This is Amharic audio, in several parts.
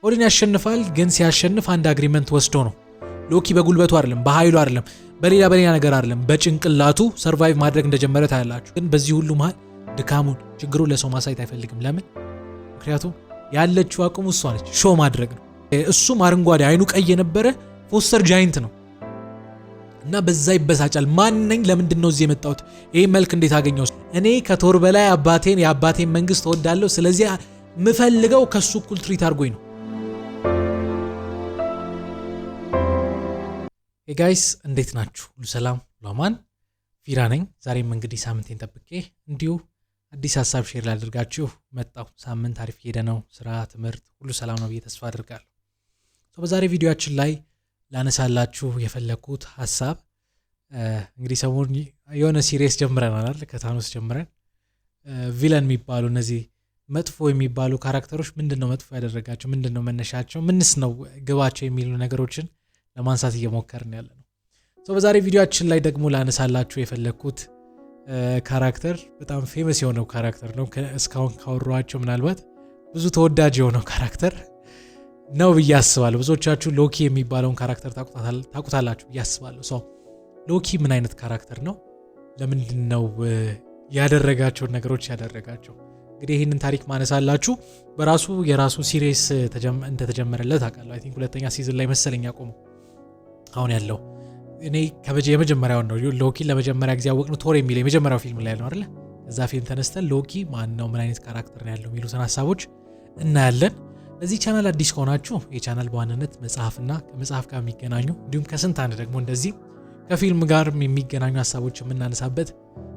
ኦዲን ያሸንፋል። ግን ሲያሸንፍ አንድ አግሪመንት ወስዶ ነው። ሎኪ በጉልበቱ አይደለም፣ በኃይሉ አይደለም፣ በሌላ ነገር አይደለም፣ በጭንቅላቱ ሰርቫይቭ ማድረግ እንደጀመረ ታያላችሁ። ግን በዚህ ሁሉ መሃል ድካሙን፣ ችግሩን ለሰው ማሳየት አይፈልግም። ለምን? ምክንያቱም ያለችው አቅሙ እሷ ነች፣ ሾው ማድረግ ነው። እሱም አረንጓዴ አይኑ ቀይ የነበረ ፎስተር ጃይንት ነው እና በዛ ይበሳጫል። ማን ነኝ? ለምንድን ነው እዚህ የመጣሁት? ይሄ መልክ እንዴት አገኘው? እኔ ከቶር በላይ የአባቴን መንግስት እወዳለሁ። ስለዚህ ምፈልገው ከሱ እኩል ትሪት አድርጎኝ ነው። ሄይ ጋይስ እንዴት ናችሁ? ሁሉ ሰላም ሎማን ፊራ ነኝ። ዛሬም እንግዲህ ሳምንቴን ጠብቄ እንዲሁ አዲስ ሀሳብ ሼር ላደርጋችሁ መጣሁ። ሳምንት አሪፍ ሄደ ነው። ስራ፣ ትምህርት ሁሉ ሰላም ነው ብዬ ተስፋ አደርጋለሁ። በዛሬ ቪዲዮአችን ላይ ላነሳላችሁ የፈለኩት ሀሳብ እንግዲህ ሰሞኑን የሆነ ሲሪየስ ጀምረናል። ከታኖስ ጀምረን ቪለን የሚባሉ እነዚህ መጥፎ የሚባሉ ካራክተሮች ምንድነው መጥፎ ያደረጋቸው? ምንድነው መነሻቸው? ምንስ ነው ግባቸው? የሚሉ ነገሮችን ለማንሳት እየሞከርን ያለ ነው። በዛሬ ቪዲዮአችን ላይ ደግሞ ላነሳላችሁ የፈለኩት ካራክተር በጣም ፌመስ የሆነው ካራክተር ነው። እስካሁን ካወራኋቸው ምናልባት ብዙ ተወዳጅ የሆነው ካራክተር ነው ብዬ አስባለሁ። ብዙዎቻችሁ ሎኪ የሚባለውን ካራክተር ታውቁታላችሁ ብዬ አስባለሁ። ሎኪ ምን አይነት ካራክተር ነው? ለምንድን ነው ያደረጋቸውን ነገሮች ያደረጋቸው? እንግዲህ ይህንን ታሪክ ማነሳላችሁ በራሱ የራሱ ሲሪየስ እንደተጀመረለት አውቃለሁ። አይ ቲንክ ሁለተኛ ሲዝን ላይ መሰለኝ ያቆመው አሁን ያለው። እኔ የመጀመሪያውን ነው ሎኪን ለመጀመሪያ ጊዜ ያወቅነው ቶር የሚለው የመጀመሪያው ፊልም ላይ ነው አይደል? ከዛ ፊልም ተነስተን ሎኪ ማን ነው፣ ምን አይነት ካራክተር ነው ያለው የሚሉትን ሀሳቦች እናያለን። ለዚህ ቻናል አዲስ ከሆናችሁ የቻናል በዋናነት መጽሐፍና ከመጽሐፍ ጋር የሚገናኙ እንዲሁም ከስንት አንድ ደግሞ እንደዚህ ከፊልም ጋር የሚገናኙ ሀሳቦች የምናነሳበት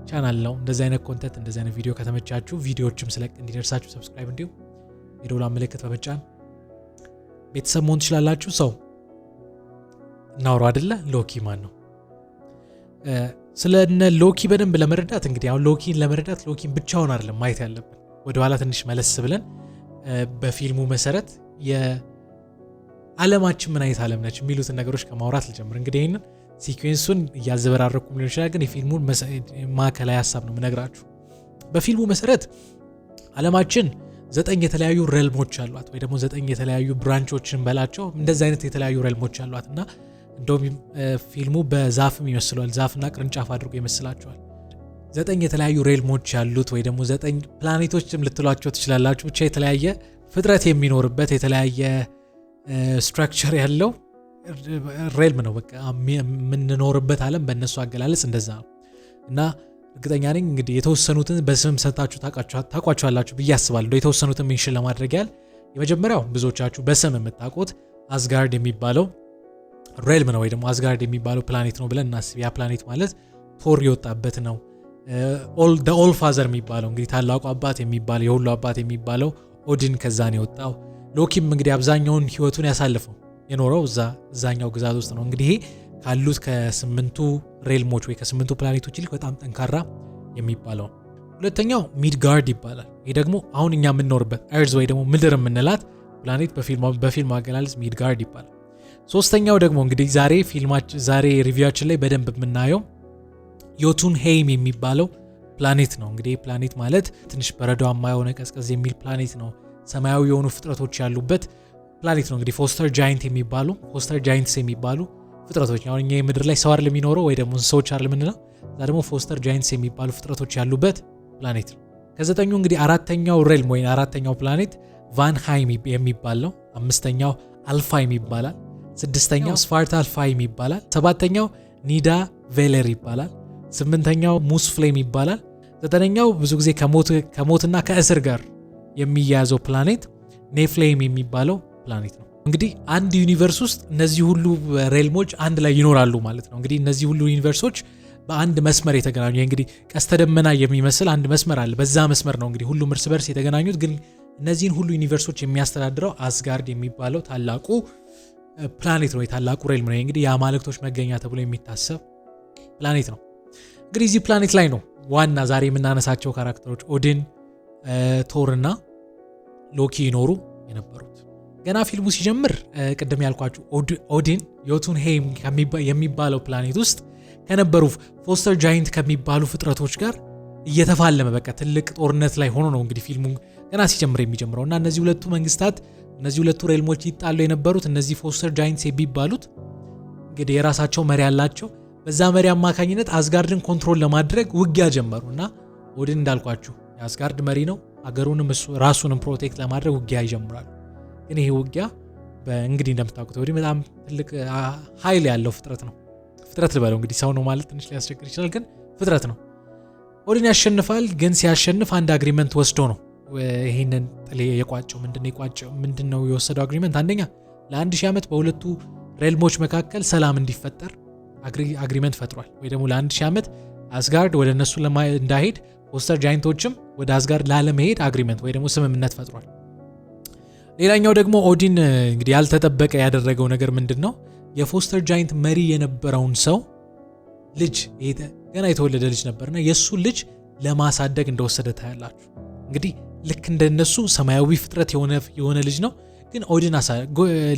ቻናል ነው። እንደዚህ አይነት ኮንተንት እንደዚህ አይነት ቪዲዮ ከተመቻችሁ ቪዲዮዎችም ስለቅ እንዲደርሳችሁ ሰብስክራይብ እንዲሁም የደወል ምልክት በመጫን ቤተሰብ መሆን ትችላላችሁ። ሰው እናውራ አይደለ? ሎኪ ማን ነው? ስለነ ሎኪ በደንብ ለመረዳት እንግዲህ አሁን ሎኪን ለመረዳት ሎኪን ብቻውን አይደለም ማየት ያለብን። ወደኋላ ትንሽ መለስ ብለን በፊልሙ መሰረት የዓለማችን ምን አይነት ዓለም ነች የሚሉትን ነገሮች ከማውራት ልጀምር። እንግዲህ ይህንን ሲኩዌንሱን እያዘበራረኩም ሊሆን ይችላል፣ ግን የፊልሙን ማዕከላዊ ሀሳብ ነው የምነግራችሁ። በፊልሙ መሰረት ዓለማችን 9 የተለያዩ ሬልሞች አሏት፣ ወይ ደግሞ 9 የተለያዩ ብራንቾችን በላቸው እንደዚህ አይነት የተለያዩ ሬልሞች አሏት እና እንደውም ፊልሙ በዛፍም ይመስለዋል፣ ዛፍና ቅርንጫፍ አድርጎ ይመስላችኋል። 9 የተለያዩ ሬልሞች ያሉት ወይ ደግሞ 9 ፕላኔቶችም ልትሏቸው ትችላላችሁ። ብቻ የተለያየ ፍጥረት የሚኖርበት የተለያየ ስትራክቸር ያለው ሬልም ነው። በቃ የምንኖርበት ዓለም በእነሱ አገላለጽ እንደዛ ነው እና እርግጠኛ ነኝ እንግዲህ የተወሰኑትን በስም ሰጣችሁ ታቋቸዋላችሁ ብዬ አስባለሁ። የተወሰኑትን ሜንሽን ለማድረግ ያህል የመጀመሪያው ብዙዎቻችሁ በስም የምታውቁት አስጋርድ የሚባለው ሬልም ነው ወይ ደግሞ አስጋርድ የሚባለው ፕላኔት ነው ብለን እናስብ። ያ ፕላኔት ማለት ቶር የወጣበት ነው። ኦል ፋዘር የሚባለው እንግዲህ ታላቁ አባት የሚባለው የሁሉ አባት የሚባለው ኦዲን ከዛን የወጣው። ሎኪም እንግዲህ አብዛኛውን ህይወቱን ያሳልፈው የኖረው እዛኛው ግዛት ውስጥ ነው። እንግዲህ ካሉት ከ8ቱ ሬልሞች ወይ ከ8ቱ ፕላኔቶች ይልቅ በጣም ጠንካራ የሚባለው። ሁለተኛው ሚድጋርድ ይባላል። ይሄ ደግሞ አሁን እኛ የምንኖርበት ኤርዝ ወይ ደግሞ ምድር የምንላት ፕላኔት በፊልም አገላለጽ ሚድጋርድ ይባላል። ሶስተኛው ደግሞ እንግዲህ ዛሬ ሪቪዋችን ላይ በደንብ የምናየው ዮቱንሄይም የሚባለው ፕላኔት ነው። እንግዲህ ፕላኔት ማለት ትንሽ በረዷማ የሆነ ቀዝቀዝ የሚል ፕላኔት ነው። ሰማያዊ የሆኑ ፍጥረቶች ያሉበት ፕላኔት ነው። እንግዲህ ፎስተር ጃይንትስ የሚባሉ ፍጥረቶች አሁን እኛ የምድር ላይ ሰው አይደል የሚኖረው ወይ ደግሞ እንስሳዎች አይደል የምንለው፣ እዛ ደግሞ ፎስተር ጃይንትስ የሚባሉ ፍጥረቶች ያሉበት ፕላኔት ነው። ከዘጠኙ እንግዲህ አራተኛው ሬልም ወይ አራተኛው ፕላኔት ቫንሃይም የሚባል ነው። አምስተኛው አልፋይም ይባላል። ስድስተኛው ስፋርታልፋይም ይባላል። ሰባተኛው ኒዳ ቬለር ይባላል። ስምንተኛው ሙስፍሌም ይባላል። ዘጠነኛው ብዙ ጊዜ ከሞትና ከእስር ጋር የሚያያዘው ፕላኔት ኔፍሌም የሚባለው ፕላኔት ነው። እንግዲህ አንድ ዩኒቨርስ ውስጥ እነዚህ ሁሉ ሬልሞች አንድ ላይ ይኖራሉ ማለት ነው። እንግዲህ እነዚህ ሁሉ ዩኒቨርሶች በአንድ መስመር የተገናኙ እንግዲህ ቀስተ ደመና የሚመስል አንድ መስመር አለ። በዛ መስመር ነው እንግዲህ ሁሉም እርስ በርስ የተገናኙት። ግን እነዚህን ሁሉ ዩኒቨርሶች የሚያስተዳድረው አስጋርድ የሚባለው ታላቁ ፕላኔት ነው፣ የታላቁ ሬልም ነው። እንግዲህ የአማልክቶች መገኛ ተብሎ የሚታሰብ ፕላኔት ነው። እንግዲህ እዚህ ፕላኔት ላይ ነው ዋና ዛሬ የምናነሳቸው ካራክተሮች ኦዲን፣ ቶር እና ሎኪ ይኖሩ የነበሩት። ገና ፊልሙ ሲጀምር ቅድም ያልኳችሁ ኦዲን ዮቱንሄይም የሚባለው ፕላኔት ውስጥ ከነበሩ ፎስተር ጃይንት ከሚባሉ ፍጥረቶች ጋር እየተፋለመ በቃ ትልቅ ጦርነት ላይ ሆኖ ነው እንግዲህ ፊልሙ ገና ሲጀምር የሚጀምረው እና እነዚህ ሁለቱ መንግስታት እነዚህ ሁለቱ ሬልሞች ይጣሉ የነበሩት እነዚህ ፎስተር ጃይንትስ የሚባሉት እንግዲህ የራሳቸው መሪ ያላቸው በዛ መሪ አማካኝነት አስጋርድን ኮንትሮል ለማድረግ ውጊያ ጀመሩና ኦዲን እንዳልኳችሁ የአስጋርድ መሪ ነው አገሩንም እሱ ራሱንም ፕሮቴክት ለማድረግ ውጊያ ይጀምራሉ። ግን ይሄ ውጊያ በእንግዲህ እንደምታውቁት ኦዲን በጣም ትልቅ ኃይል ያለው ፍጥረት ነው። ፍጥረት ልበለው እንግዲህ ሰው ነው ማለት ትንሽ ሊያስቸግር ይችላል፣ ግን ፍጥረት ነው። ኦዲን ያሸንፋል። ግን ሲያሸንፍ አንድ አግሪመንት ወስዶ ነው ይሄንን ጥሌ የቋጨው። ምንድነው የወሰደው አግሪመንት? አንደኛ ለ1000 ዓመት በሁለቱ ሬልሞች መካከል ሰላም እንዲፈጠር አግሪመንት ፈጥሯል። ወይ ደግሞ ለ1000 ዓመት አስጋርድ ወደ እነሱ እንዳይሄድ ፎስተር ጃይንቶችም ወደ አስጋርድ ላለመሄድ አግሪመንት ወይ ደግሞ ስምምነት ፈጥሯል። ሌላኛው ደግሞ ኦዲን እንግዲህ ያልተጠበቀ ያደረገው ነገር ምንድነው? የፎስተር ጃይንት መሪ የነበረውን ሰው ልጅ ገና የተወለደ ልጅ ነበርና የሱ ልጅ ለማሳደግ እንደወሰደ ታያላችሁ። እንግዲህ ልክ እንደነሱ ሰማያዊ ፍጥረት የሆነ ልጅ ነው፣ ግን ኦዲን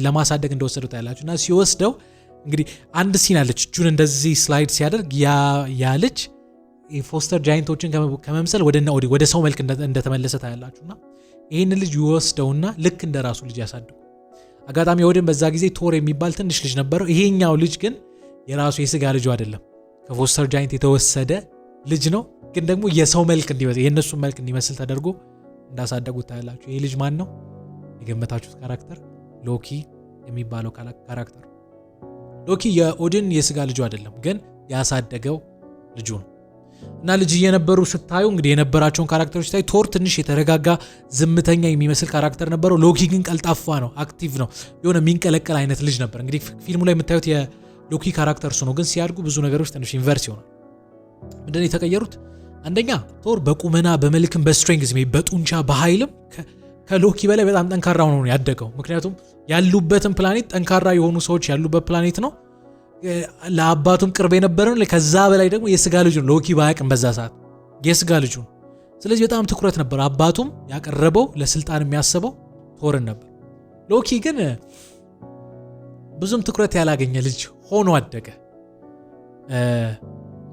ለማሳደግ እንደወሰደው ታያላችሁ። እና ሲወስደው እንግዲህ አንድ ሲን አለች፣ እጁን እንደዚህ ስላይድ ሲያደርግ ያ ልጅ ፎስተር ጃይንቶችን ከመምሰል ወደ ሰው መልክ እንደተመለሰ ታያላችሁና ይህን ልጅ ይወስደውና ልክ እንደራሱ ልጅ ያሳድጉ። አጋጣሚ ኦዲን በዛ ጊዜ ቶር የሚባል ትንሽ ልጅ ነበረው። ይሄኛው ልጅ ግን የራሱ የስጋ ልጁ አይደለም፣ ከፎስተር ጃይንት የተወሰደ ልጅ ነው። ግን ደግሞ የሰው መልክ እንዲመስል የነሱን መልክ እንዲመስል ተደርጎ እንዳሳደጉት ታያላችሁ። ይሄ ልጅ ማን ነው? የገመታችሁት ካራክተር ሎኪ የሚባለው ካራክተር። ሎኪ የኦዲን የስጋ ልጁ አይደለም፣ ግን ያሳደገው ልጁ ነው። እና ልጅ እየነበሩ ስታዩ እንግዲህ የነበራቸውን ካራክተሮች ስታይ ቶር ትንሽ የተረጋጋ ዝምተኛ የሚመስል ካራክተር ነበረው። ሎኪ ግን ቀልጣፋ ነው፣ አክቲቭ ነው፣ የሆነ የሚንቀለቀል አይነት ልጅ ነበር። እንግዲህ ፊልሙ ላይ የምታዩት የሎኪ ካራክተር እሱ ነው። ግን ሲያድጉ ብዙ ነገሮች ትንሽ ኢንቨርስ ይሆናል። ምንድነው የተቀየሩት? አንደኛ ቶር በቁመና በመልክም በስትሬንግዝ በጡንቻ በኃይልም ከሎኪ በላይ በጣም ጠንካራ ሆኖ ነው ያደገው። ምክንያቱም ያሉበትን ፕላኔት ጠንካራ የሆኑ ሰዎች ያሉበት ፕላኔት ነው። ለአባቱም ቅርብ የነበረ ነው። ከዛ በላይ ደግሞ የስጋ ልጁ ነው። ሎኪ ባያቅም በዛ ሰዓት የስጋ ልጁ ነው። ስለዚህ በጣም ትኩረት ነበር። አባቱም ያቀረበው ለስልጣን የሚያስበው ቶርን ነበር። ሎኪ ግን ብዙም ትኩረት ያላገኘ ልጅ ሆኖ አደገ።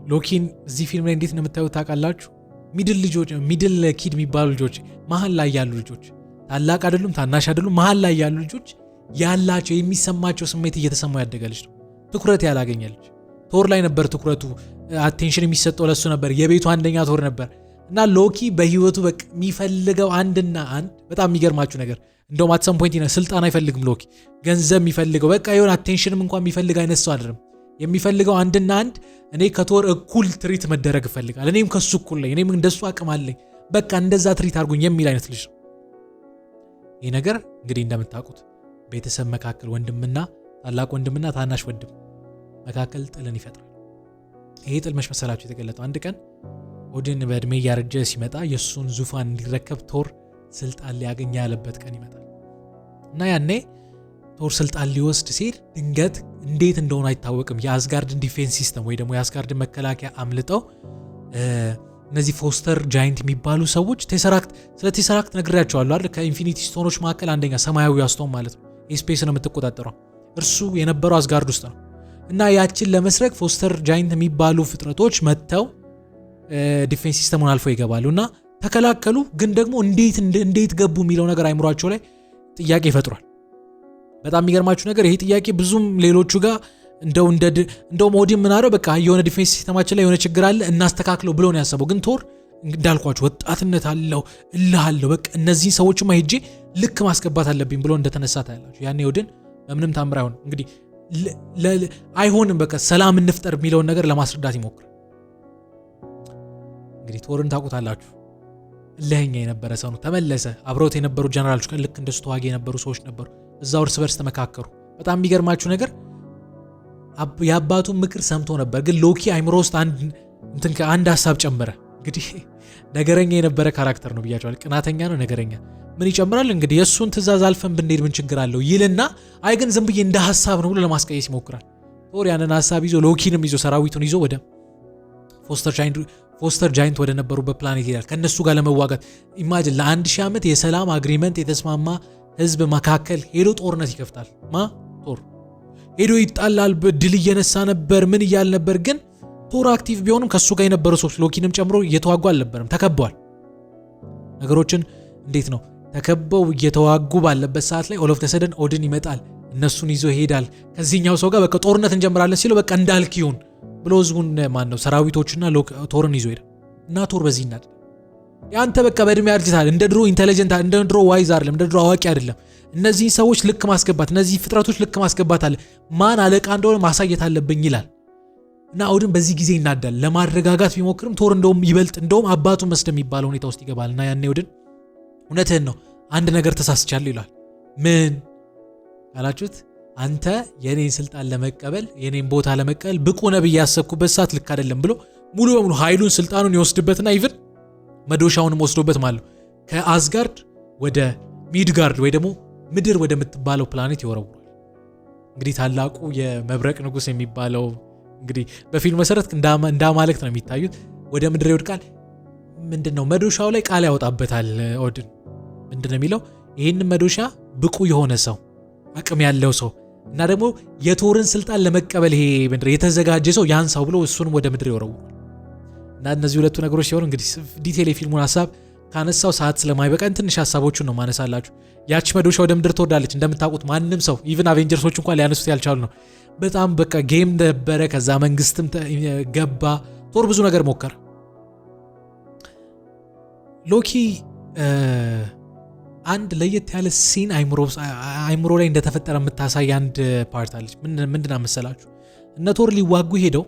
ሎኪን እዚህ ፊልም ላይ እንዴት ነው የምታዩት ታውቃላችሁ? ሚድል ኪድ የሚባሉ ልጆች፣ መሀል ላይ ያሉ ልጆች፣ ታላቅ አይደሉም ታናሽ አይደሉም፣ መሀል ላይ ያሉ ልጆች ያላቸው የሚሰማቸው ስሜት እየተሰማው ያደገ ልጅ ነው። ትኩረት ያላገኘ ልጅ። ቶር ላይ ነበር ትኩረቱ፣ አቴንሽን የሚሰጠው ለሱ ነበር። የቤቱ አንደኛ ቶር ነበር። እና ሎኪ በህይወቱ በቃ የሚፈልገው አንድና አንድ በጣም የሚገርማችሁ ነገር እንደውም at some point ስልጣን አይፈልግም ሎኪ፣ ገንዘብ የሚፈልገው በቃ የሆነ አቴንሽንም እንኳን የሚፈልግ አይነት ሰው አይደለም። የሚፈልገው አንድና አንድ እኔ ከቶር እኩል ትሪት መደረግ እፈልጋለሁ፣ እኔም ከሱ እኩል ነኝ፣ እኔም እንደሱ አቅም አለኝ፣ በቃ እንደዛ ትሪት አድርጉኝ የሚል አይነት ልጅ ነው። ይህ ነገር እንግዲህ እንደምታውቁት ቤተሰብ መካከል ወንድምና ታላቅ ወንድምና ታናሽ ወንድም መካከል ጥልን ይፈጥራል። ይሄ ጥል መች መሰላችሁ የተገለጠው? አንድ ቀን ኦዲን በእድሜ እያረጀ ሲመጣ የእሱን ዙፋን እንዲረከብ ቶር ስልጣን ሊያገኝ ያለበት ቀን ይመጣል እና ያኔ ቶር ስልጣን ሊወስድ ሲል ድንገት እንዴት እንደሆነ አይታወቅም የአስጋርድን ዲፌንስ ሲስተም ወይ ደግሞ የአስጋርድን መከላከያ አምልጠው እነዚህ ፎስተር ጃይንት የሚባሉ ሰዎች ስለ ቴሰራክት ነግሬያቸዋለሁ አይደል? ከኢንፊኒቲ ስቶኖች መካከል አንደኛ ሰማያዊ ስቶን ማለት ነው፣ ስፔስ ነው የምትቆጣጠረው፣ እርሱ የነበረው አስጋርድ ውስጥ ነው። እና ያችን ለመስረቅ ፎስተር ጃይንት የሚባሉ ፍጥረቶች መጥተው ዲፌንስ ሲስተሙን አልፈው ይገባሉ እና ተከላከሉ። ግን ደግሞ እንዴት ገቡ የሚለው ነገር አይምሯቸው ላይ ጥያቄ ይፈጥሯል። በጣም የሚገርማችሁ ነገር ይሄ ጥያቄ ብዙም ሌሎቹ ጋር እንደው ኦዲን ምን አለው በቃ የሆነ ዲፌንስ ሲስተማችን ላይ የሆነ ችግር አለ እናስተካክለው ብሎ ነው ያሰበው። ግን ቶር እንዳልኳችሁ ወጣትነት አለው እልህ አለው። በቃ እነዚህን ሰዎችማ ሄጄ ልክ ማስገባት አለብኝ ብሎ እንደተነሳ ታያላችሁ። ያኔ ኦዲን በምንም ታምር አይሆንም እንግዲህ አይሆንም በቃ ሰላም እንፍጠር የሚለውን ነገር ለማስረዳት ይሞክራል። እንግዲህ ቶርን ታውቁታላችሁ፣ እልህኛ የነበረ ሰው ነው። ተመለሰ። አብረውት የነበሩ ጀነራሎች ልክ እንደሱ ተዋጊ የነበሩ ሰዎች ነበሩ። እዛው እርስ በርስ ተመካከሩ። በጣም የሚገርማችሁ ነገር የአባቱን ምክር ሰምቶ ነበር፣ ግን ሎኪ አይምሮ ውስጥ አንድ ሀሳብ ጨመረ። እንግዲህ ነገረኛ የነበረ ካራክተር ነው ብያቸዋል። ቅናተኛ ነው፣ ነገረኛ። ምን ይጨምራል እንግዲህ የእሱን ትእዛዝ አልፈን ብንሄድ ምን ችግር አለው ይልና አይ ግን ዝም ብዬ እንደ ሀሳብ ነው ብሎ ለማስቀየስ ይሞክራል። ቶር ያንን ሀሳብ ይዞ ሎኪንም ይዞ ሰራዊቱን ይዞ ወደ ፎስተር ጃይንት ወደ ነበሩበት ፕላኔት ይሄዳል ከነሱ ጋር ለመዋጋት። ኢማጂን ለ1000 ዓመት የሰላም አግሪመንት የተስማማ ህዝብ መካከል ሄዶ ጦርነት ይከፍታል። ቶር ሄዶ ይጣላል። ድል እየነሳ ነበር፣ ምን እያል ነበር። ግን ቶር አክቲቭ ቢሆንም ከሱ ጋር የነበሩ ሰዎች ሎኪንም ጨምሮ እየተዋጉ አልነበረም፣ ተከበዋል። ነገሮችን እንዴት ነው ተከበው እየተዋጉ ባለበት ሰዓት ላይ ኦል ኦፍ ዘ ሰደን ኦድን ይመጣል፣ እነሱን ይዞ ይሄዳል። ከዚህኛው ሰው ጋር በቃ ጦርነት እንጀምራለን ሲለው በቃ እንዳልክ ይሁን ብሎ ህዝቡን ነው ሰራዊቶችና ቶርን ይዞ ይሄዳል። እና ቶር በዚህ እናድ ያንተ በቃ በእድሜ አርጅታል፣ እንደ ድሮ ኢንተለጀንት እንደ ድሮ ዋይዝ አይደለም፣ እንደ ድሮ አዋቂ አይደለም። እነዚህ ሰዎች ልክ ማስገባት፣ እነዚህ ፍጥረቶች ልክ ማስገባት አለ፣ ማን አለቃ እንደሆነ ማሳየት አለብኝ ይላል። እና ኦድን በዚህ ጊዜ ይናዳል። ለማረጋጋት ቢሞክርም ቶር እንደውም ይበልጥ እንደውም አባቱን መስደብ የሚባለው ሁኔታ ውስጥ ይገባል። እና ያኔ ኦድን እውነትህን ነው አንድ ነገር ተሳስቻለሁ ይላል። ምን አላችሁት? አንተ የኔን ስልጣን ለመቀበል የኔን ቦታ ለመቀበል ብቁ ነብይ ያሰብኩበት ሰዓት ልክ አይደለም ብሎ ሙሉ በሙሉ ኃይሉን ስልጣኑን ይወስድበትና ኢቭን መዶሻውንም ወስዶበት ማለት ነው ከአስጋርድ ወደ ሚድጋርድ ወይ ደግሞ ምድር ወደምትባለው ፕላኔት ይወረውራል። እንግዲህ ታላቁ የመብረቅ ንጉስ የሚባለው እንግዲህ በፊልም መሰረት እንዳማለክት ነው የሚታዩት። ወደ ምድር ይወድቃል። ምንድነው መዶሻው ላይ ቃል ያወጣበታል ኦድን። ምንድነው የሚለው? ይሄንን መዶሻ ብቁ የሆነ ሰው አቅም ያለው ሰው እና ደግሞ የቶርን ስልጣን ለመቀበል ይሄ ምድር የተዘጋጀ ሰው ያን ሰው ብሎ እሱንም ወደ ምድር ይወረውራል። እና እነዚህ ሁለቱ ነገሮች ሲሆኑ እንግዲህ ዲቴል የፊልሙን ሐሳብ ካነሳው ሰዓት ስለማይበቃን ትንሽ ሐሳቦቹን ነው ማነሳላችሁ። ያቺ መዶሻ ወደ ምድር ትወርዳለች። እንደምታውቁት ማንም ሰው ኢቭን አቬንጀርሶች እንኳን ሊያነሱት ያልቻሉ ነው። በጣም በቃ ጌም ነበረ። ከዛ መንግስትም ገባ። ቶር ብዙ ነገር ሞከረ። ሎኪ አንድ ለየት ያለ ሲን አይምሮ ላይ እንደተፈጠረ የምታሳይ አንድ ፓርት አለች። ምንድና መሰላችሁ? እነ ቶር ሊዋጉ ሄደው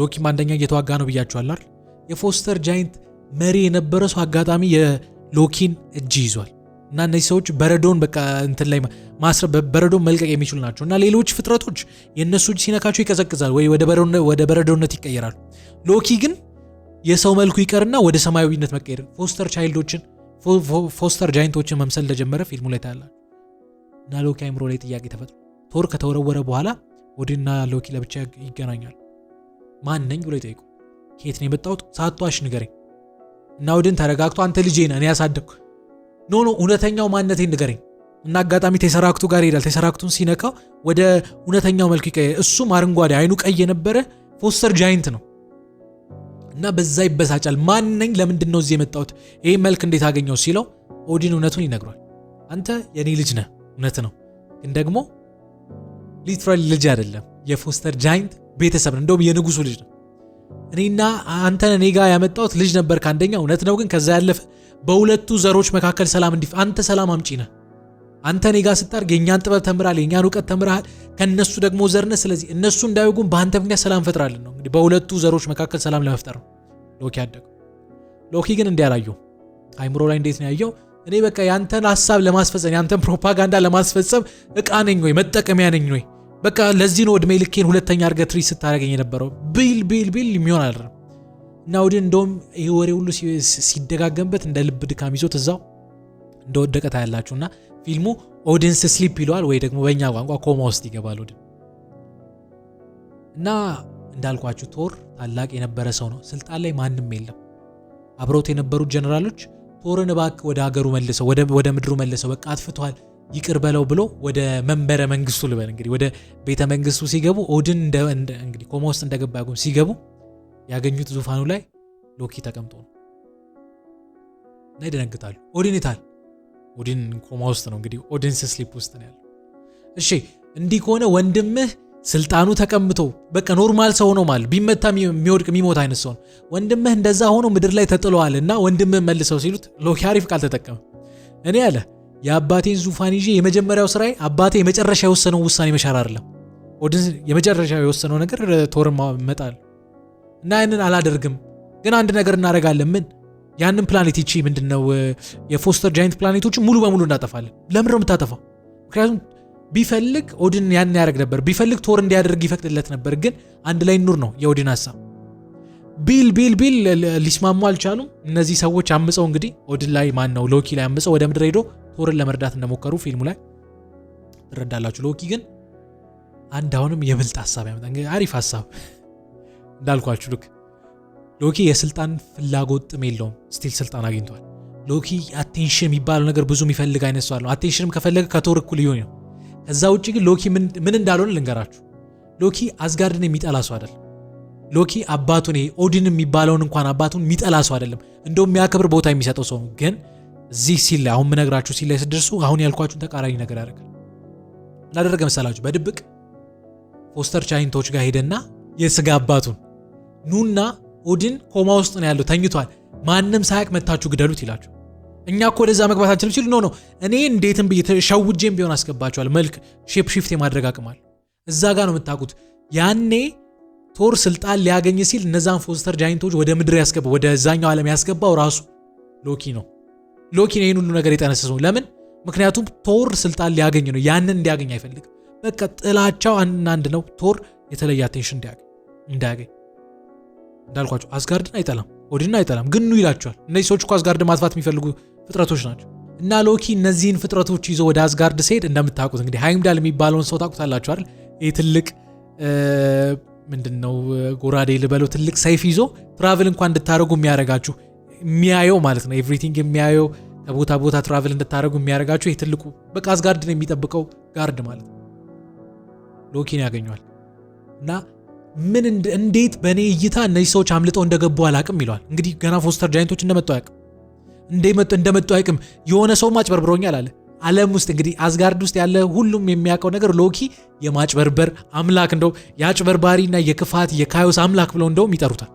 ሎኪም አንደኛ እየተዋጋ ነው ብያችኋል አይደል? የፎስተር ጃይንት መሪ የነበረ ሰው አጋጣሚ የሎኪን እጅ ይዟል። እና እነዚህ ሰዎች በረዶን በቃ እንትን ላይ በረዶን መልቀቅ የሚችሉ ናቸው። እና ሌሎች ፍጥረቶች የእነሱ እጅ ሲነካቸው ይቀዘቅዛል ወይ ወደ በረዶነት ይቀየራሉ። ሎኪ ግን የሰው መልኩ ይቀርና ወደ ሰማያዊነት መቀየር ፎስተር ጃይንቶችን መምሰል እንደጀመረ ፊልሙ ላይ ታያላችሁ። እና ሎኪ አይምሮ ላይ ጥያቄ ተፈጥሮ ቶር ከተወረወረ በኋላ ኦድንና ሎኪ ለብቻ ይገናኛሉ። ማን ነኝ ብሎ ይጠይቁ። ከየት ነው የመጣሁት? ሳትዋሽ ንገረኝ። እና ኦድን ተረጋግቶ አንተ ልጄ ነህ፣ እኔ ያሳደግኩ ኖ እውነተኛው ማንነቴን ንገረኝ። እና አጋጣሚ ቴሰራክቱ ጋር ይሄዳል። ቴሰራክቱን ሲነካው ወደ እውነተኛው መልኩ ይቀየራል። እሱም አረንጓዴ አይኑ ቀይ የነበረ ፎስተር ጃይንት ነው። እና በዛ ይበሳጫል። ማን ነኝ? ለምንድን ነው እዚህ የመጣሁት? ይሄ መልክ እንዴት አገኘው ሲለው ኦድን እውነቱን ይነግሯል። አንተ የኔ ልጅ ነህ፣ እውነት ነው፣ ግን ደግሞ ሊትራሊ ልጅ አይደለም፣ የፎስተር ጃይንት ቤተሰብ ነው። እንደውም የንጉሱ ልጅ ነው። እኔና አንተን እኔ ጋር ያመጣሁት ልጅ ነበር ከአንደኛ፣ እውነት ነው፣ ግን ከዛ ያለፈ በሁለቱ ዘሮች መካከል ሰላም አንተ ሰላም አምጪ ነህ። አንተ እኔ ጋር ስታርግ የእኛን ጥበብ ተምራል፣ የእኛን እውቀት ተምራል፣ ከነሱ ደግሞ ዘርነህ። ስለዚህ እነሱ እንዳይወጉን በአንተ ምክንያት ሰላም ፈጥራለን ነው። እንግዲህ በሁለቱ ዘሮች መካከል ሰላም ለመፍጠር ነው ሎኪ ያደገው። ሎኪ ግን እንዲያላየው አይምሮ ላይ እንዴት ነው ያየው? እኔ በቃ ያንተን ሐሳብ ለማስፈጸም ያንተን ፕሮፓጋንዳ ለማስፈጸም እቃ ነኝ ወይ መጠቀሚያ ነኝ ወይ? በቃ ለዚህ ነው እድሜ ልኬን ሁለተኛ አድርገህ ትሪት ስታደርገኝ የነበረው ቢል የሚሆን አይደለም። እና ኦድን እንደውም ይሄ ወሬ ሁሉ ሲደጋገምበት እንደ ልብ ድካም ይዞት እዛው እንደወደቀ ታያላችሁና ፊልሙ ኦድንስ ስሊፕ ይለዋል ወይ ደግሞ በእኛ ቋንቋ ኮማ ውስጥ ይገባል ኦድን። እና እንዳልኳችሁ ቶር ታላቅ የነበረ ሰው ነው። ስልጣን ላይ ማንም የለም። አብረውት የነበሩት ጀነራሎች ቶርን እባክህ ወደ ሀገሩ መልሰው ወደ ምድሩ መልሰው በቃ አጥፍቷል ይቅር በለው ብሎ ወደ መንበረ መንግስቱ ልበል እንግዲህ ወደ ቤተ መንግስቱ ሲገቡ ኦድን እንግዲህ ኮማ ውስጥ እንደገባ ያጉም ሲገቡ ያገኙት ዙፋኑ ላይ ሎኪ ተቀምጦ ነው። እና ይደነግጣሉ። ኦድን ይታል። ኦድን ኮማ ውስጥ ነው እንግዲህ ኦድንስ ስሊፕ ውስጥ ነው ያለው። እሺ እንዲህ ከሆነ ወንድምህ ስልጣኑ ተቀምጦ በቃ ኖርማል ሰው ነው ማለት ቢመታ የሚወድቅ የሚሞት አይነት ሰው ነው። ወንድምህ እንደዛ ሆኖ ምድር ላይ ተጥሏልና ወንድምህ መልሰው ሲሉት ሎኪ አሪፍ ቃል ተጠቀመ። እኔ አለ የአባቴን ዙፋን ይዤ የመጀመሪያው ስራዬ አባቴ የመጨረሻ የወሰነው ውሳኔ መሻር አይደለም። ኦድን የመጨረሻ የወሰነው ነገር ቶርን መጣል እና ያንን አላደርግም፣ ግን አንድ ነገር እናደርጋለን። ምን? ያንን ፕላኔት ይቺ ምንድነው የፎስተር ጃይንት ፕላኔቶችን ሙሉ በሙሉ እናጠፋለን። ለምን ነው የምታጠፋው? ምክንያቱም ቢፈልግ ኦድን ያን ያደርግ ነበር፣ ቢፈልግ ቶር እንዲያደርግ ይፈቅድለት ነበር። ግን አንድ ላይ ኑር ነው የኦድን ሐሳብ። ቢል ሊስማሙ አልቻሉም። እነዚህ ሰዎች አምፀው እንግዲህ ኦድን ላይ ማን ነው ሎኪ ላይ አምፀው ወደ ምድር ሄዶ ቶርን ለመርዳት እንደሞከሩ ፊልሙ ላይ ትረዳላችሁ። ሎኪ ግን አንድ አሁንም የብልጥ ሐሳብ ያመጣ። እንግዲህ አሪፍ ሐሳብ እንዳልኳችሁ ልክ ሎኪ የስልጣን ፍላጎት ጥም የለውም። ስቲል ስልጣን አግኝቷል። ሎኪ አቴንሽን የሚባለው ነገር ብዙ የሚፈልግ አይነት ሰው አለው። አቴንሽንም ከፈለገ ከቶር እኩል ይሆን ነው። ከዛ ውጪ ግን ሎኪ ምን እንዳልሆነ ልንገራችሁ። ሎኪ አስጋርድን የሚጠላ ሰው አይደለም። ሎኪ አባቱን ኦድን የሚባለውን እንኳን አባቱን የሚጠላ ሰው አይደለም። እንደውም የሚያከብር ቦታ የሚሰጠው ሰው ነው። ግን እዚህ ሲል ላይ አሁን ምነግራችሁ ሲል ላይ ስደርሱ አሁን ያልኳችሁን ተቃራኒ ነገር ያደርጋል። እናደረገ መሰላችሁ በድብቅ ፎስተር ቻይንቶች ጋር ሄደና የስጋ አባቱን ኑና ኦዲን ኮማ ውስጥ ነው ያለው ተኝቷል፣ ማንም ሳያቅ መታችሁ ግደሉት ይላችሁ። እኛ እኮ ወደዛ መግባት አንችልም ሲሉ ነው እኔ እንዴትም ሸውጄም ቢሆን አስገባቸዋል። መልክ ሼፕ ሺፍት የማድረግ አቅማል እዛ ጋር ነው የምታውቁት። ያኔ ቶር ስልጣን ሊያገኝ ሲል እነዛን ፎስተር ጃይንቶች ወደ ምድር ያስገባው ወደ ዛኛው ዓለም ያስገባው ራሱ ሎኪ ነው። ሎኪ ነው ይሄን ሁሉ ነገር የጠነሰሰው። ለምን? ምክንያቱም ቶር ስልጣን ሊያገኝ ነው። ያንን እንዲያገኝ አይፈልግም። በቃ ጥላቻው አንድ ነው። ቶር የተለየ አቴንሽን እንዲያገኝ እንዳልኳቸው አስጋርድን አይጠላም፣ ኦዲንን አይጠላም፣ ግን ይላቸዋል። እነዚህ ሰዎች እኮ አስጋርድን ማጥፋት የሚፈልጉ ፍጥረቶች ናቸው። እና ሎኪ እነዚህን ፍጥረቶች ይዞ ወደ አስጋርድ ሲሄድ እንደምታውቁት እንግዲህ ሃይምዳል የሚባለውን ሰው ታውቁታላችሁ አይደል? ይሄ ትልቅ ምንድነው ጎራዴ ልበለው ትልቅ ሰይፍ ይዞ ትራቭል እንኳን እንድታረጉ የሚያረጋችሁ የሚያየው ማለት ነው። ኤቭሪቲንግ የሚያየው ከቦታ ቦታ ትራቭል እንድታረጉ የሚያረጋችሁ ይሄ ትልቁ በቃ አስጋርድን የሚጠብቀው ጋርድ ማለት ነው። ሎኪን ያገኘዋል እና ምን እንዴት በእኔ እይታ እነዚህ ሰዎች አምልጠው እንደገቡ አላቅም ይለዋል። እንግዲህ ገና ፎስተር ጃይንቶች እንደመጡ አያቅም፣ እንደመጡ አያቅም። የሆነ ሰው ማጭበርብሮኛል አለ። ዓለም ውስጥ እንግዲህ አስጋርድ ውስጥ ያለ ሁሉም የሚያውቀው ነገር ሎኪ የማጭበርበር አምላክ እንደው የአጭበርባሪና የክፋት የካዮስ አምላክ ብለው እንደውም ይጠሩታል።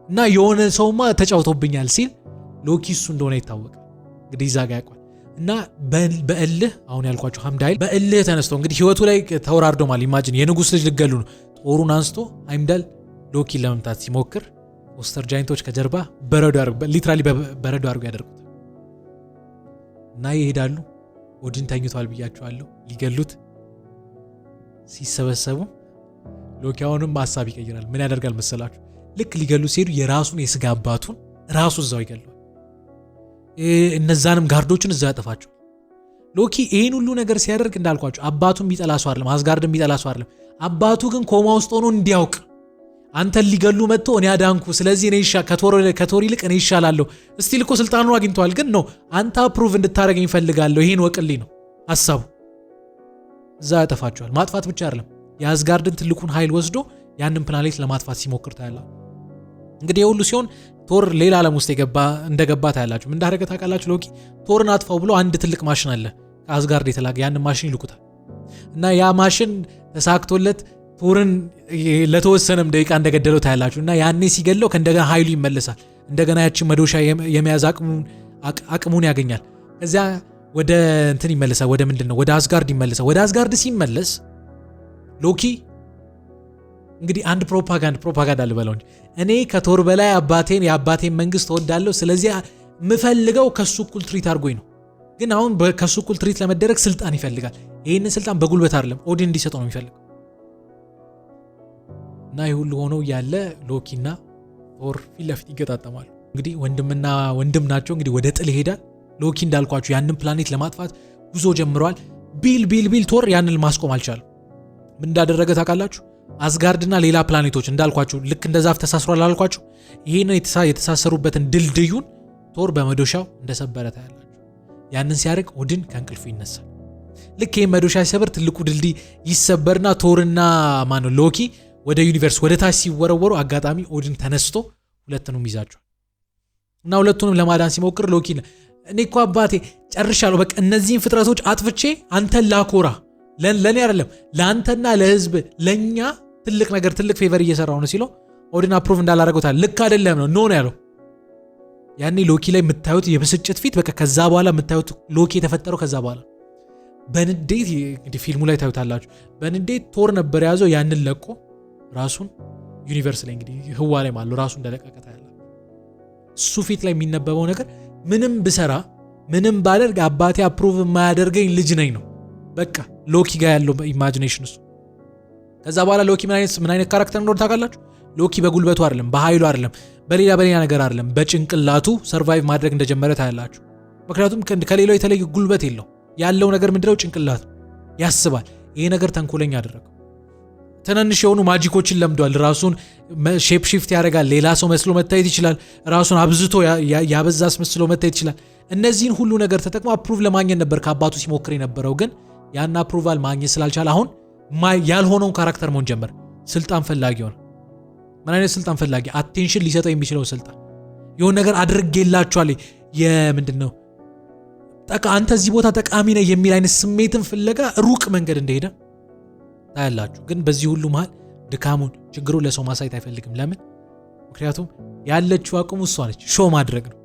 እና የሆነ ሰውማ ተጫውቶብኛል ሲል ሎኪ እሱ እንደሆነ ይታወቃል። እንግዲህ እዛ ጋር ያውቃል። እና በእልህ አሁን ያልኳቸው ሃይምዳል በእልህ ተነስቶ እንግዲህ ህይወቱ ላይ ተወራርዶ ማለት ኢማጂን የንጉስ ልጅ ልገሉ ነው። ጦሩን አንስቶ ሃይምዳል ሎኪን ለመምታት ሲሞክር ፎስተር ጃይንቶች ከጀርባ በረዶ ያርጉ ሊትራሊ በረዶ አርጉ ያደርጉት እና ይሄዳሉ። ኦዲን ተኝቷል ብያቸዋለሁ። ሊገሉት ሲሰበሰቡ ሎኪ አሁንም ሐሳብ ይቀይራል። ምን ያደርጋል መሰላችሁ? ልክ ሊገሉ ሲሄዱ የራሱን የስጋ አባቱን ራሱ እዛው ይገለዋል። እነዛንም ጋርዶችን እዛው ያጠፋቸው። ሎኪ ይሄን ሁሉ ነገር ሲያደርግ እንዳልኳችሁ አባቱን ቢጠላ ሰው አይደለም፣ አስጋርድን ቢጠላ ሰው አይደለም። አባቱ ግን ኮማ ውስጥ ሆኖ እንዲያውቅ አንተን ሊገሉ መጥቶ እኔ አዳንኩ፣ ስለዚህ እኔ ከቶር ይልቅ እኔ ይሻላለሁ። እስቲል እኮ ስልጣኑን አግኝቷል፣ ግን ነው አንተ አፕሩቭ እንድታረገኝ ፈልጋለሁ፣ ይሄን ወቅልኝ ነው ሐሳቡ። እዛ ያጠፋቸዋል። ማጥፋት ብቻ አይደለም የአስጋርድን ትልቁን ኃይል ወስዶ ያንን ፕላኔት ለማጥፋት ሲሞክር ታያላችሁ። እንግዲህ የሁሉ ሲሆን ቶር ሌላ ዓለም ውስጥ እንደገባ ታያላችሁ። ምን እንዳደረገ ታውቃላችሁ? ሎኪ ቶርን አጥፋው ብሎ አንድ ትልቅ ማሽን አለ ከአስጋርድ የተላከ ያንን ማሽን ይልኩታል እና ያ ማሽን ተሳክቶለት ቶርን ለተወሰነም ደቂቃ እንደገደለው ታያላችሁ። እና ያኔ ሲገለው ከእንደገና ኃይሉ ይመለሳል። እንደገና ያችን መዶሻ የመያዝ አቅሙን ያገኛል። ከዚያ ወደ እንትን ይመለሳል። ወደ ምንድነው? ወደ አስጋርድ ይመለሳል። ወደ አስጋርድ ሲመለስ ሎኪ እንግዲህ አንድ ፕሮፓጋንዳ ልበለው እንጂ እኔ ከቶር በላይ የአባቴን መንግስት እወዳለሁ፣ ስለዚህ የምፈልገው ከሱ እኩል ትሪት አድርጎኝ ነው። ግን አሁን ከሱ እኩል ትሪት ለመደረግ ስልጣን ይፈልጋል። ይህንን ስልጣን በጉልበት አይደለም ኦዲን እንዲሰጠው ነው የሚፈልገው። እና ይህ ሁሉ ሆኖ ያለ ሎኪና ቶር ፊት ለፊት ይገጣጠማሉ። እንግዲህ ወንድምና ወንድም ናቸው። እንግዲህ ወደ ጥል ይሄዳል። ሎኪ እንዳልኳችሁ ያንን ፕላኔት ለማጥፋት ጉዞ ጀምረዋል። ቢል ቶር ያንን ማስቆም አልቻለም። ምን እንዳደረገ ታውቃላችሁ? አስጋርድና ሌላ ፕላኔቶች እንዳልኳችሁ ልክ እንደ ዛፍ ተሳስሯል አላልኳችሁ? ይሄንን የተሳሰሩበትን ድልድዩን ቶር በመዶሻው እንደሰበረ ታያላችሁ። ያንን ሲያደርግ ኦዲን ከእንቅልፉ ይነሳል። ልክ ይሄ መዶሻ ሲሰበር ትልቁ ድልድይ ይሰበርና ቶርና ሎኪ ወደ ዩኒቨርስ ወደ ታች ሲወረወሩ አጋጣሚ ኦዲን ተነስቶ ሁለቱንም ይዛቸዋል። እና ሁለቱንም ለማዳን ሲሞክር ሎኪ እኔ እኮ አባቴ ጨርሻለሁ፣ በቃ እነዚህን ፍጥረቶች አጥፍቼ አንተን ላኮራ ለኔ አይደለም ለአንተና ለህዝብ ለኛ ትልቅ ነገር ትልቅ ፌቨር እየሰራው ነው ሲለው ኦዲን አፕሩቭ እንዳላረገውታል። ልክ አይደለም ነው ያለው። ያኔ ሎኪ ላይ የምታዩት የብስጭት ፊት በቃ ከዛ በኋላ የምታዩት ሎኪ የተፈጠረው ከዛ በኋላ በንዴት እንግዲህ ፊልሙ ላይ ታዩታላችሁ። በንዴት ቶር ነበር ያዘው ያንን ለቆ ራሱን ዩኒቨርስ ላይ እንግዲህ ህዋ ላይ ማለት ራሱ እንደለቀቀ ታያላችሁ። እሱ ፊት ላይ የሚነበበው ነገር ምንም ብሰራ ምንም ባደርግ አባቴ አፕሩቭ የማያደርገኝ ልጅ ነኝ ነው በቃ ሎኪ ጋር ያለው ኢማጂኔሽን እሱ። ከዛ በኋላ ሎኪ ምን አይነት ካራክተር እንደሆነ ታውቃላችሁ? ሎኪ በጉልበቱ አይደለም፣ በኃይሉ አይደለም፣ በሌላ ነገር አይደለም፣ በጭንቅላቱ ሰርቫይቭ ማድረግ እንደጀመረ ታያላችሁ። ምክንያቱም ከሌላው የተለየ ጉልበት የለው። ያለው ነገር ምንድነው? ጭንቅላት ያስባል። ይሄ ነገር ተንኮለኛ አደረገው። ትንንሽ የሆኑ ማጂኮችን ለምዷል። ራሱን ሼፕ ሺፍት ያደርጋል። ሌላ ሰው መስሎ መታየት ይችላል። ራሱን አብዝቶ ያበዛስ መስሎ መታየት ይችላል። እነዚህን ሁሉ ነገር ተጠቅሞ አፕሩቭ ለማግኘት ነበር ከአባቱ ሲሞክር የነበረው። ግን ያን አፕሩቫል ማግኘት ስላልቻለ አሁን ያልሆነውን ካራክተር መሆን ጀመረ። ስልጣን ፈላጊ ሆነ። ምን አይነት ስልጣን ፈላጊ? አቴንሽን ሊሰጠው የሚችለው ስልጣን። የሆነ ነገር አድርጌላችኋል፣ የምንድነው አንተ እዚህ ቦታ ጠቃሚ ነህ የሚል አይነት ስሜትን ፍለጋ ሩቅ መንገድ እንደሄደ ታያላችሁ። ግን በዚህ ሁሉ መሃል ድካሙን ችግሩን ለሰው ማሳየት አይፈልግም። ለምን? ምክንያቱም ያለችው አቅሙ እሷ ነች፣ ሾው ማድረግ ነው።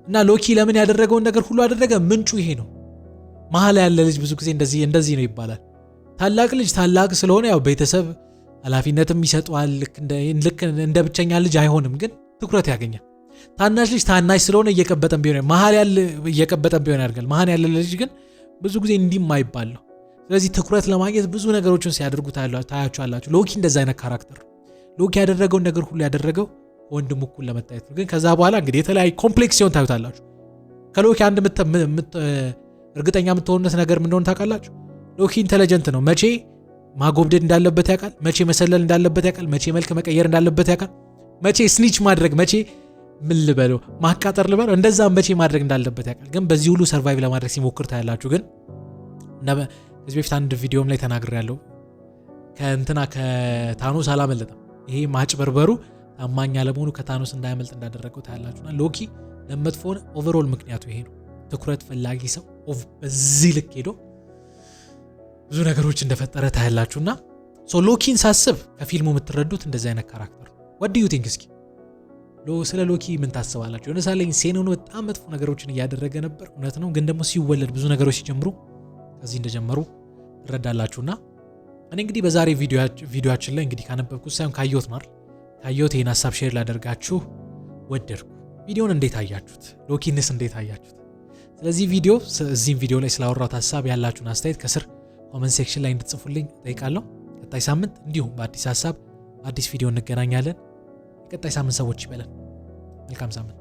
እና ሎኪ ለምን ያደረገውን ነገር ሁሉ አደረገ? ምንጩ ይሄ ነው። መሀል ያለ ልጅ ብዙ ጊዜ እንደዚህ ነው ይባላል። ታላቅ ልጅ ታላቅ ስለሆነ ያው ቤተሰብ ኃላፊነትም ይሰጠዋል። ልክ እንደ ብቸኛ ልጅ አይሆንም፣ ግን ትኩረት ያገኛል። ታናሽ ልጅ ታናሽ ስለሆነ እየቀበጠን ቢሆን ያደርጋል። መሀል ያለ ልጅ ግን ብዙ ጊዜ እንዲህም አይባለው። ስለዚህ ትኩረት ለማግኘት ብዙ ነገሮችን ሲያደርጉ ታያችኋላችሁ። ሎኪ እንደዛ አይነት ካራክተር። ሎኪ ያደረገውን ነገር ሁሉ ያደረገው ወንድሙ እኩል ለመታየት ነው። ግን ከዛ በኋላ እንግዲህ የተለያዩ ኮምፕሌክስ ሲሆን ታዩታላችሁ። ከሎኪ አንድ እርግጠኛ የምትሆኑት ነገር ምን እንደሆነ ታውቃላችሁ? ሎኪ ኢንተለጀንት ነው። መቼ ማጎብደድ እንዳለበት ያውቃል። መቼ መሰለል እንዳለበት ያውቃል። መቼ መልክ መቀየር እንዳለበት ያውቃል። መቼ ስኒች ማድረግ፣ መቼ ምን ልበለው ማቃጠር ልበለው፣ እንደዛም መቼ ማድረግ እንዳለበት ያውቃል። ግን በዚህ ሁሉ ሰርቫይቭ ለማድረግ ሲሞክር ታያላችሁ። ግን ከዚህ በፊት አንድ ቪዲዮም ላይ ተናግሬያለሁ። ከታኖስ አላመለጠም። ይሄ ማጭበርበሩ ታማኝ አለመሆኑ ከታኖስ እንዳያመልጥ እንዳደረገው ታያላችሁና ሎኪ ለመጥፎ ሆነ ኦቨርኦል ምክንያቱ ይሄ ነው። ትኩረት ፈላጊ ሰው በዚህ ልክ ሄዶ ብዙ ነገሮች እንደፈጠረ ታያላችሁና ሎኪን ሳስብ ከፊልሙ የምትረዱት እንደዚህ አይነት ካራክተር ነው። what do you think? እስኪ ስለ ሎኪ ምን ታስባላችሁ? የሆነ ሳለኝ ሴኖኑ በጣም መጥፎ ነገሮችን እያደረገ ነበር፣ እውነት ነው። ግን ደግሞ ሲወለድ ብዙ ነገሮች ሲጀምሩ ከዚህ እንደጀመሩ ትረዳላችሁና እኔ እንግዲህ በዛሬ ቪዲዮአችን ላይ እንግዲህ ካነበብኩት ሳይሆን ካየሁት ነው አይደል? ካየሁት ይሄን ሐሳብ ሼር ላደርጋችሁ ወደድኩ። ቪዲዮውን እንዴት አያችሁት? ሎኪንስ እንዴት አያችሁት? ስለዚህ እዚህም ቪዲዮ ላይ ስላወራሁት ሐሳብ ያላችሁን አስተያየት ከስር ኮሜንት ሴክሽን ላይ እንድትጽፉልኝ ጠይቃለሁ። ቀጣይ ሳምንት እንዲሁም በአዲስ ሐሳብ በአዲስ ቪዲዮ እንገናኛለን። የቀጣይ ሳምንት ሰዎች ይበለን። መልካም ሳምንት።